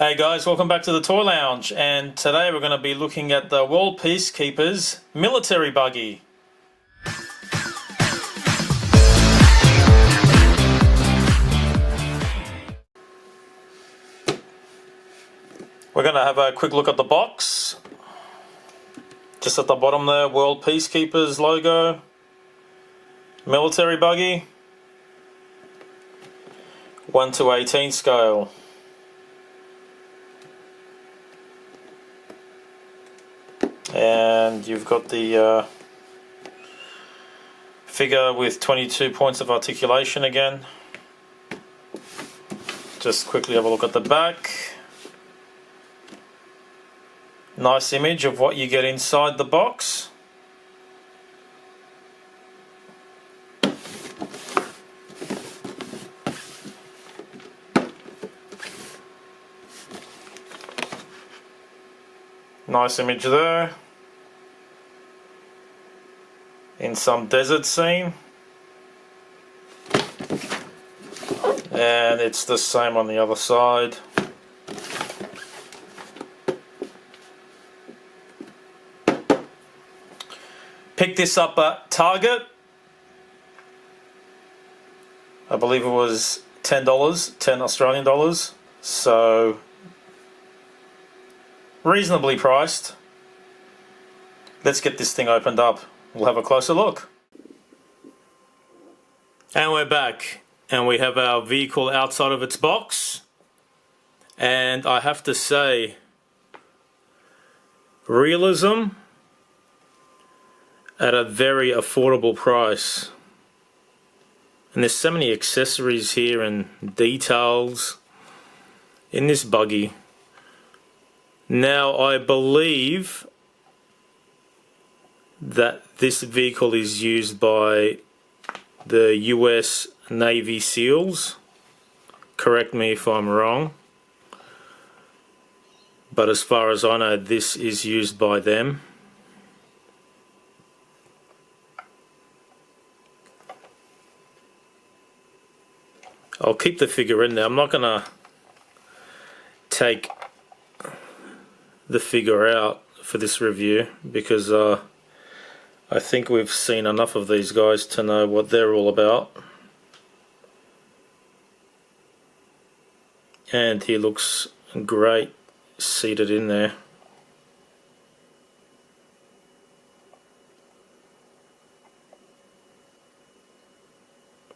Hey guys, welcome back to the Toy Lounge, and today we're going to be looking at the World Peacekeepers military buggy. We're going to have a quick look at the box. Just at the bottom there, World Peacekeepers logo, military buggy, 1:18 scale. And you've got the figure with 22 points of articulation again. Just quickly have a look at the back. Nice image of what you get inside the box. Nice image there. In some desert scene. And it's the same on the other side. Picked this up at Target. I believe it was $10, 10 Australian dollars. So reasonably priced. Let's get this thing opened up. We'll have a closer look. And we're back, and we have our vehicle outside of its box. And I have to say, realism at a very affordable price. And there's so many accessories here and details in this buggy. Now, I believe that this vehicle is used by the US Navy SEALs. Correct me if I'm wrong. But as far as I know, this is used by them. I'll keep the figure in there. I'm not going to take the figure out for this review because I think we've seen enough of these guys to know what they're all about. And he looks great seated in there.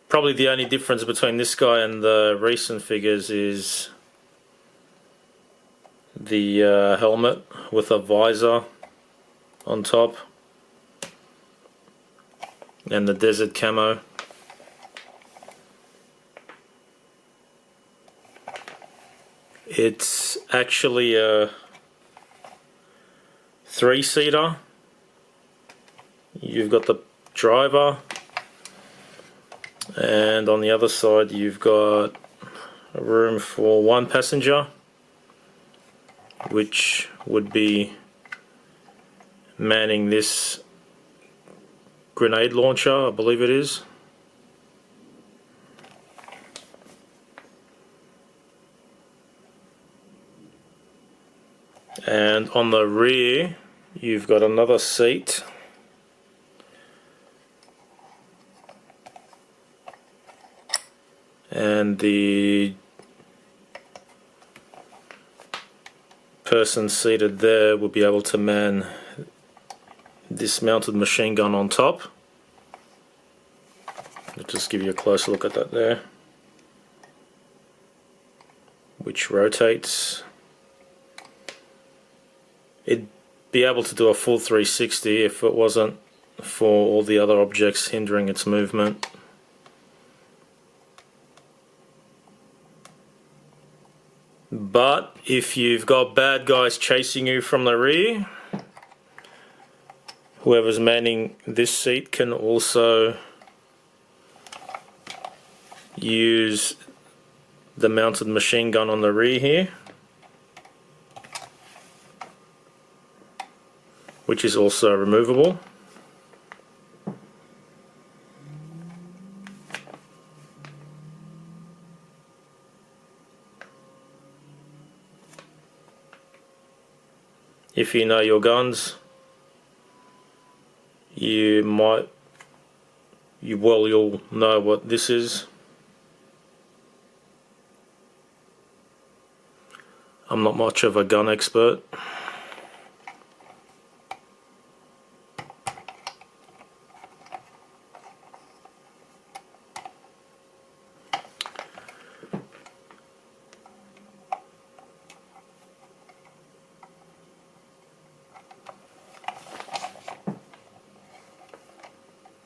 Probably the only difference between this guy and the recent figures is the helmet with a visor on top and the desert camo. It's actually a 3-seater. You've got the driver, and on the other side you've got a room for one passenger, which would be manning this grenade launcher, I believe it is. And on the rear you've got another seat. And the person seated there will be able to man this mounted machine gun on top. I'll just give you a close look at that there, which rotates. It'd be able to do a full 360 if it wasn't for all the other objects hindering its movement. But if you've got bad guys chasing you from the rear, whoever's manning this seat can also use the mounted machine gun on the rear here, which is also removable. if you know your guns, you'll know what this is. I'm not much of a gun expert.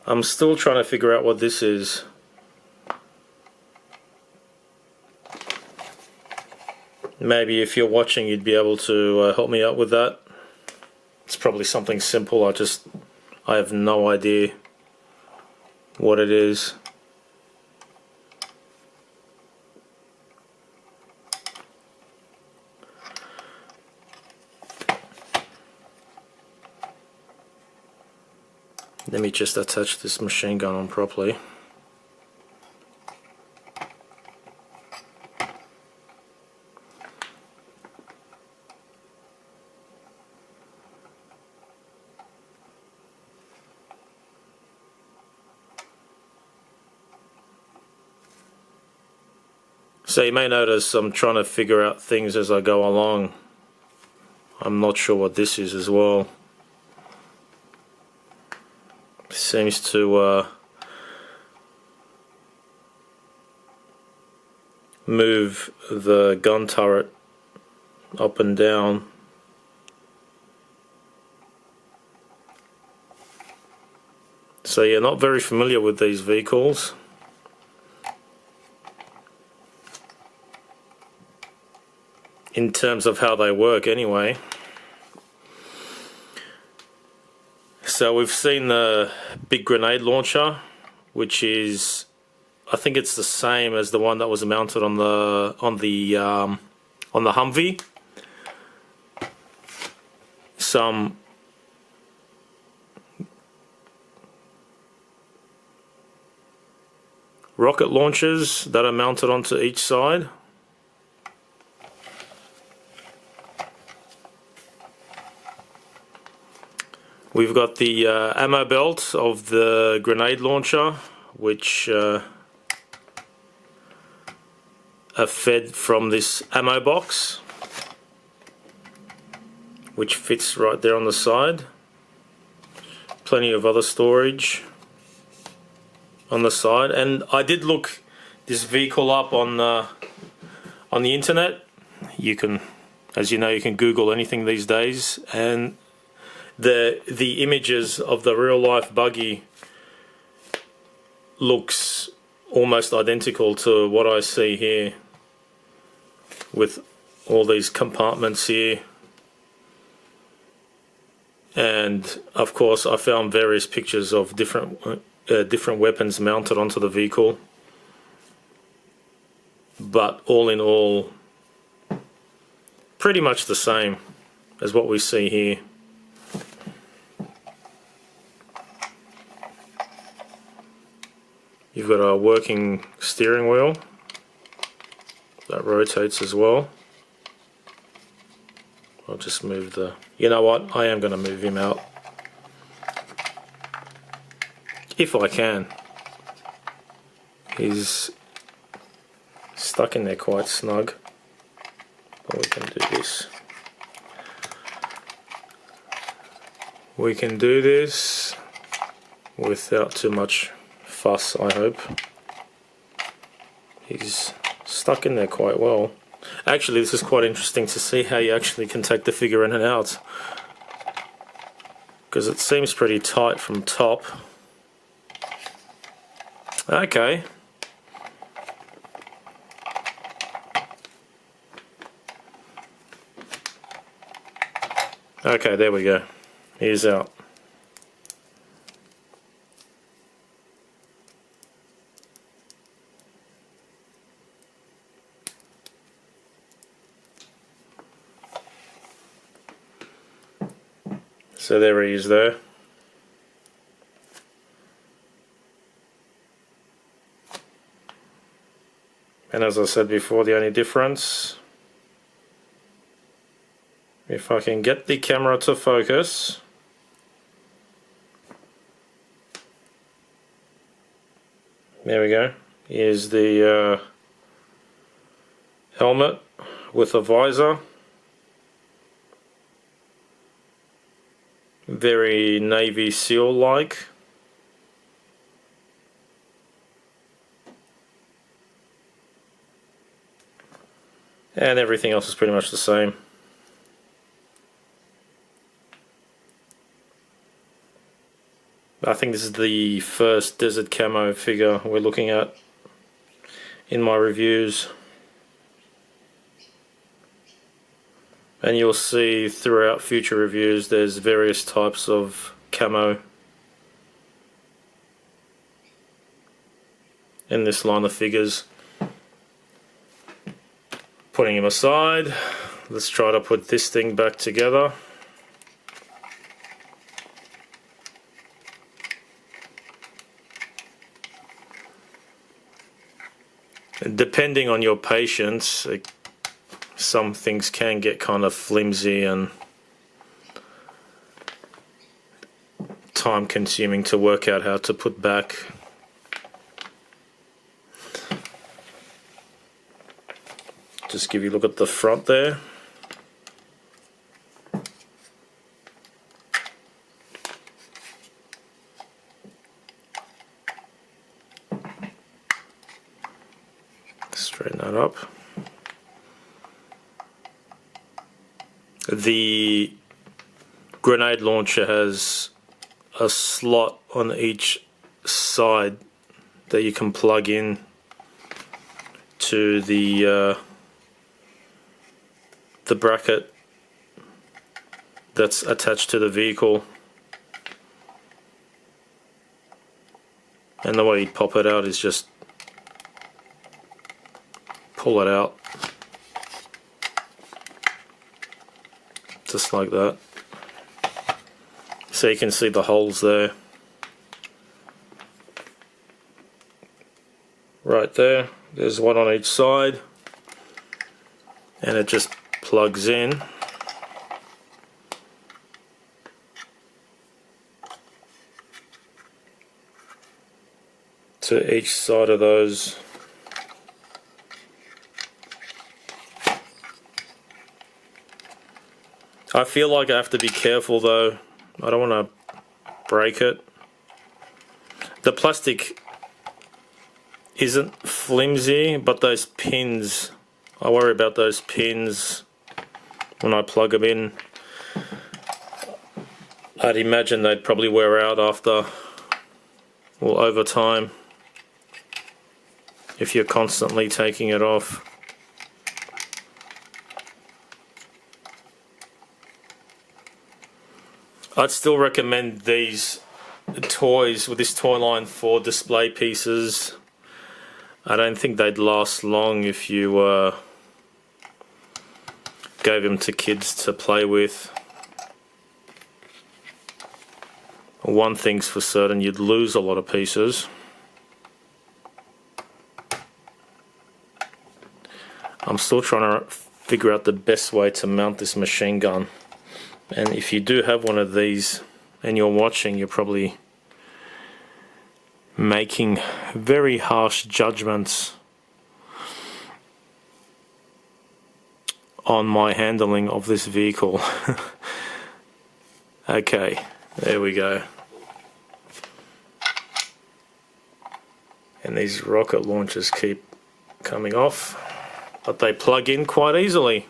I'm still trying to figure out what this is. Maybe if you're watching, you'd be able to help me out with that. It's probably something simple. I have no idea what it is. Let me just attach this machine gun on properly. So you may notice I'm trying to figure out things as I go along. I'm not sure what this is as well. Seems to move the gun turret up and down. So you're not very familiar with these vehicles. In terms of how they work anyway. So we've seen the big grenade launcher, which is, I think it's the same as the one that was mounted on the Humvee. Some rocket launchers that are mounted onto each side. We've got the ammo belt of the grenade launcher, which are fed from this ammo box, which fits right there on the side. Plenty of other storage on the side, and I did look this vehicle up on the internet. You can, as you know, you can Google anything these days, and the images of the real life buggy looks almost identical to what I see here, with all these compartments here. And of course I found various pictures of different weapons mounted onto the vehicle, but all in all pretty much the same as what we see here. You've got a working steering wheel that rotates as well. I'll just move the... You know what? I am going to move him out. If I can. He's stuck in there quite snug. But we can do this. We can do this without too much fuss, I hope. He's stuck in there quite well. Actually, this is quite interesting to see how you actually can take the figure in and out, because it seems pretty tight from top. Okay. Okay, there we go. He's out. So there he is there. And as I said before, the only difference If I can get the camera to focus. There we go. Here's the helmet with a visor. Very Navy SEAL like. And everything else is pretty much the same. I think this is the first desert camo figure we're looking at in my reviews. And you'll see throughout future reviews there's various types of camo in this line of figures. Putting him aside, let's try to put this thing back together. And depending on your patience, some things can get kind of flimsy and time consuming to work out how to put back. Just give you a look at the front there. Straighten that up. The grenade launcher has a slot on each side that you can plug in to the bracket that's attached to the vehicle, and the way you pop it out is just pull it out just like that. So you can see the holes there. Right there, there's one on each side, and it just plugs in. To each side of those. I feel like I have to be careful though. I don't want to break it. The plastic isn't flimsy, but those pins, I worry about those pins when I plug them in. I'd imagine they'd probably wear out after, or over time, if you're constantly taking it off. I'd still recommend these toys with this toy line for display pieces. I don't think they'd last long if you gave them to kids to play with. One thing's for certain, you'd lose a lot of pieces. I'm still trying to figure out the best way to mount this machine gun. And if you do have one of these and you're watching, you're probably making very harsh judgments on my handling of this vehicle. Okay, there we go. And these rocket launchers keep coming off, but they plug in quite easily.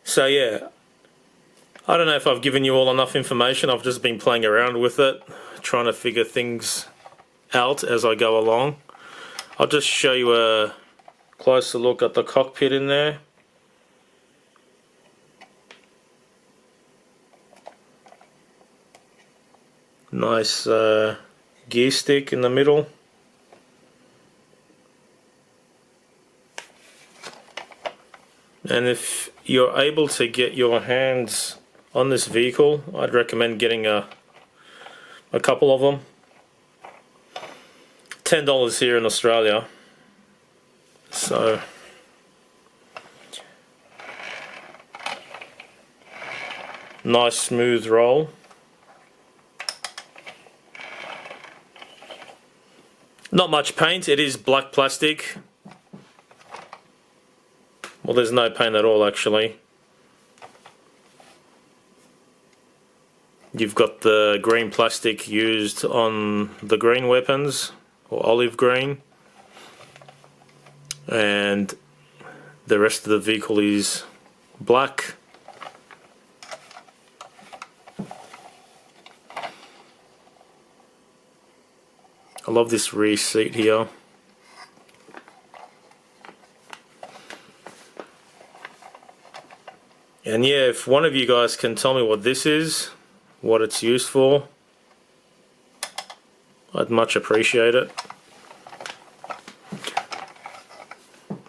So yeah, I don't know if I've given you all enough information. I've just been playing around with it, trying to figure things out as I go along. I'll just show you a closer look at the cockpit in there. Nice gear stick in the middle. And if you're able to get your hands on this vehicle, I'd recommend getting a couple of them. $10 here in Australia. So nice smooth roll. Not much paint, it is black plastic. Well, there's no paint at all actually. You've got the green plastic used on the green weapons, or olive green, and the rest of the vehicle is black. I love this rear seat here. And yeah, if one of you guys can tell me what this is, what it's used for, I'd much appreciate it.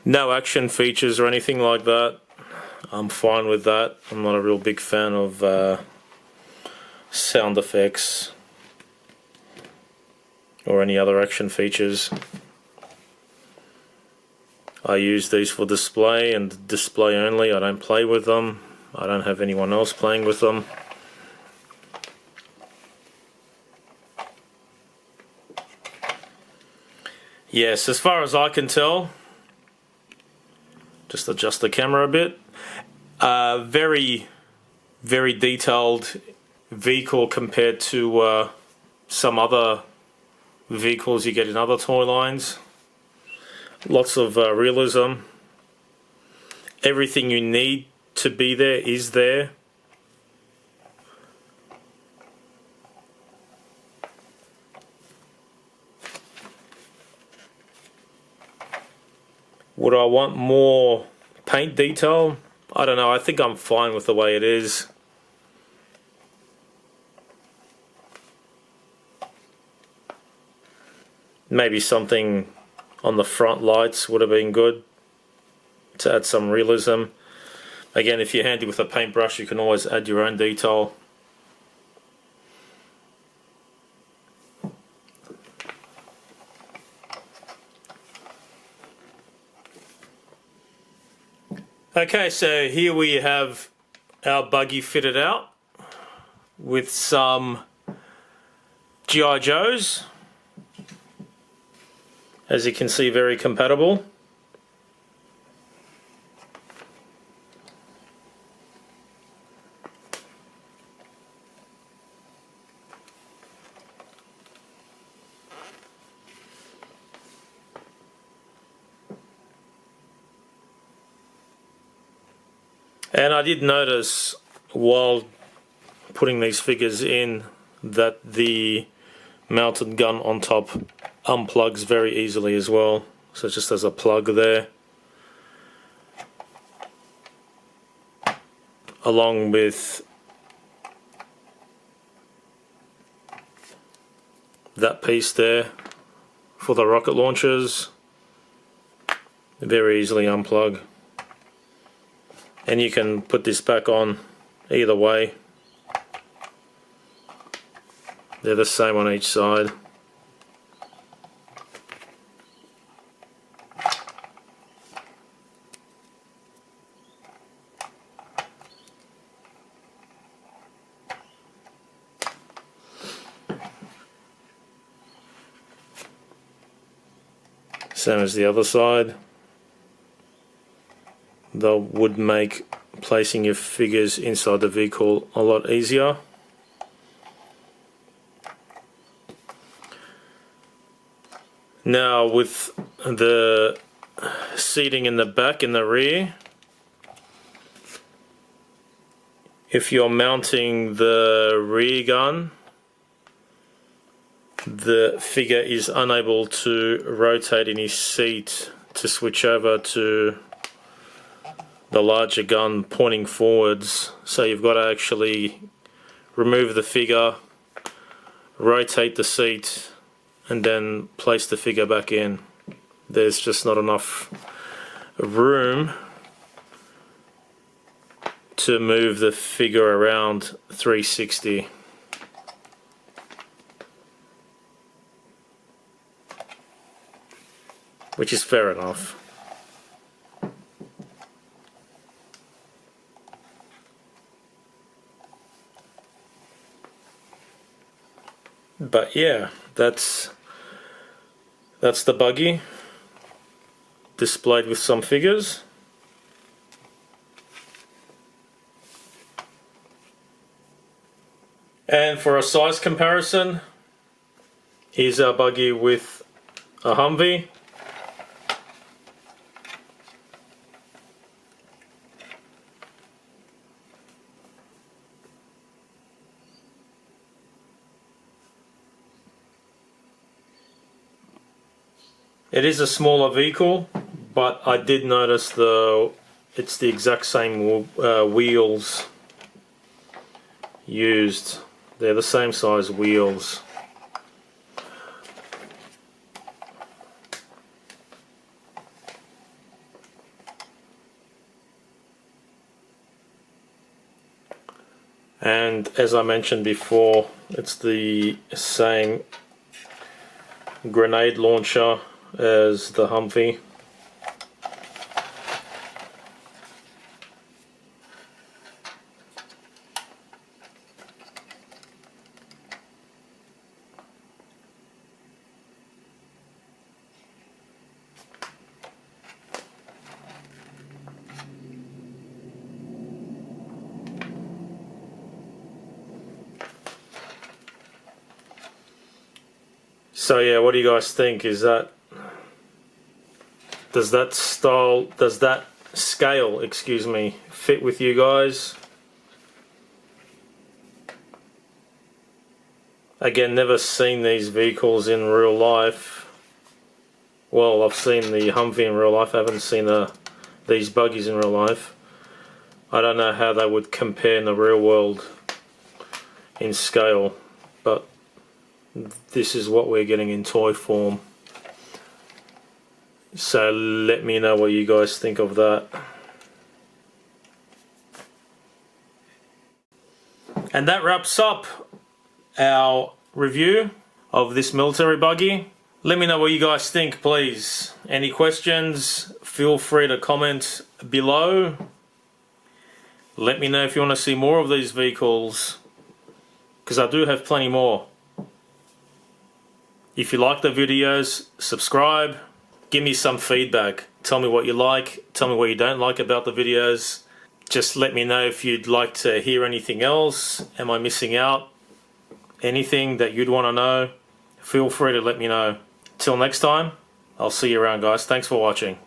No action features or anything like that. I'm fine with that. I'm not a real big fan of sound effects or any other action features. I use these for display and display only. I don't play with them. I don't have anyone else playing with them. Yes, as far as I can tell, just adjust the camera a bit. Very, very detailed vehicle compared to some other vehicles you get in other toy lines. Lots of realism. Everything you need to be there is there. Would I want more paint detail? I don't know, I think I'm fine with the way it is. Maybe something on the front lights would have been good to add some realism. Again, if you're handy with a paintbrush, you can always add your own detail. Okay, so here we have our buggy fitted out with some G.I. Joes. As you can see, very compatible. And I did notice while putting these figures in that the mounted gun on top unplugs very easily as well. So just as a plug there, along with that piece there for the rocket launchers, very easily unplug. And you can put this back on either way. They're the same on each side. Same as the other side. That would make placing your figures inside the vehicle a lot easier. Now with the seating in the back and the rear, if you're mounting the rear gun, the figure is unable to rotate in his seat to switch over to the larger gun pointing forwards, so you've got to actually remove the figure, rotate the seat, and then place the figure back in. There's just not enough room to move the figure around 360. which is fair enough. But yeah, that's the buggy displayed with some figures. And for a size comparison, here's our buggy with a Humvee. It is a smaller vehicle, but I did notice it's the exact same wheels used. They're the same size wheels. And as I mentioned before, it's the same grenade launcher as the Humvee. So yeah, what do you guys think? Does that scale, excuse me, fit with you guys? Again, never seen these vehicles in real life. Well, I've seen the Humvee in real life. I haven't seen these buggies in real life. I don't know how they would compare in the real world in scale, but this is what we're getting in toy form. So let me know what you guys think of that. And that wraps up our review of this military buggy. Let me know what you guys think, please. Any questions, feel free to comment below. Let me know if you want to see more of these vehicles, because I do have plenty more. If you like the videos, subscribe, give me some feedback. Tell me what you like, tell me what you don't like about the videos. Just let me know if you'd like to hear anything else. Am I missing out? Anything that you'd want to know? Feel free to let me know. Till next time, I'll see you around, guys. Thanks for watching.